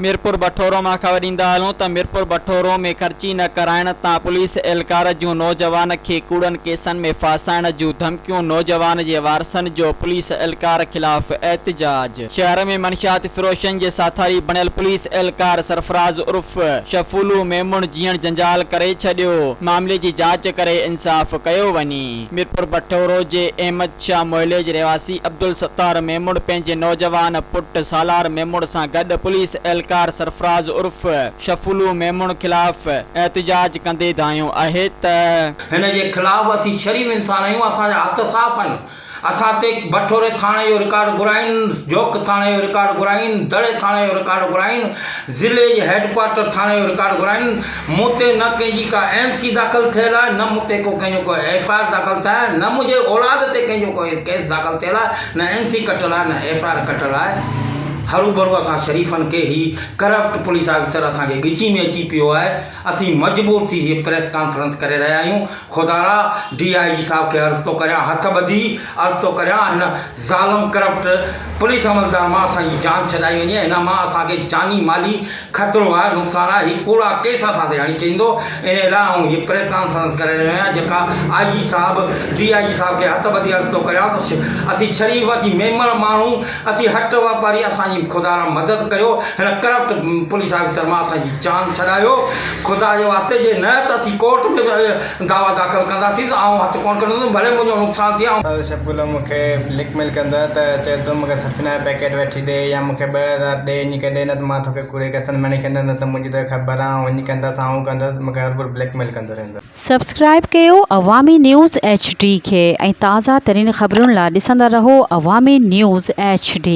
मीरपुर बठोरो में खबर ईंदा हलूं त मीरपुर बठोरो में ख़र्ची न कराइण तां पुलिस एहलकार जूं नौजवान खे कूड़न केसनि में फासाइण जूं धमकियूं। नौजवान जे वारसनि जो पुलिस एहलकार खिलाफ एहतजाज। शहर में मनशियात फिरोशन जे साथारी बणियल पुलिस एहलकार सरफराज उर्फ शफूलू मेमून जीअण जंजाल करे छॾियो। मामले जी जांच करे इंसाफ़ कयो वञे। मीरपुर बठोरो जे अहमद शाह मोहल्ले जे रहवासी अब्दुल सत्तार मेमून पंहिंजे नौजवान पुट सालार मेमून सां गॾु पुलिस एहलकार सरफराज उर्फ शफूलू मेमून खिलाफ एहतजाज कंदे दायो आहे त हिन जे खिलाफ़ असीं शरीफ़ इंसान आहियूं। असांजा हथ साफ़ आहिनि। असां ते बठोरे थाणे जो रिकॉर्ड घुराइनि, जोक थाणे जो रिकॉर्ड घुराइनि, दड़े थाणे जो रिकॉर्ड घुराइनि, ज़िले जे हेडक्वार्टर थाणे जो रिकॉर्ड घुराइनि। मूं ते न कंहिंजी का MC दाख़िल थियल आहे, न मूं ते कंहिंजो को FIR दाख़िल थियल आहे, न मुंहिंजे औलाद ते कंहिंजो कोई केस दाख़िल थियल आहे, न MC कटियल आहे, न FIR कटियल आहे। हरू भरू असां शरीफ़नि खे ही करप्ट पुलिस ऑफिसर असांखे गिची में अची पियो आहे। असीं मजबूर थी हीअ प्रेस कॉन्फ्रेंस करे रहिया आहियूं। खुदारा DIG साहब खे अर्ज़ु थो करियां, हथ ॿधी अर्ज़ु थो करियां, हिन ज़ालम करप्ट पुलिस अमलदार मां असांजी जान छॾाई वञे। हिन मां असांखे जानी माली ख़तरो आहे, नुक़सानु आहे। हीअ कूड़ा केस असां ते हणी चईंदो। इन लाइ आउं हीअ प्रेस कॉन्फ्रेंस करे रहियो आहियां, जेका IG साहब DIG साहब खे हथ ॿधी अर्ज़ु थो करियां त असीं शरीफ़, असीं मेमण माण्हू, असीं हट वापारी, असांजी खुदारा मदद करियो। हिन करप्ट पुलिस ऑफिसर मां असांजी जान छॾायो खुदा जे वास्ते। जे न त असीं कोर्ट में दावा दाख़िल कंदासीं। आउं हथु कोन कंदुसि, भले मुंहिंजो नुक़सानु थिए। शफूल मूंखे ब्लैकमेल कंदो आहे त चए थो मूंखे सफिना जो पैकेट वठी ॾे या मूंखे 2000 ॾे। इन खे ॾे न त मां तोखे कूड़े केसनि में खणंदुसि, न त मुंहिंजी त ख़बर आहे वञी कंदसि, आउं कंदुसि। मूंखे हर बार ब्लैकमेल कंदो रहंदो। सब्सक्राइब कयो अवामी न्यूज़ HD खे ऐं ताज़ा तरीन ख़बरुनि लाइ ॾिसंदा रहो अवामी न्यूज़ HD।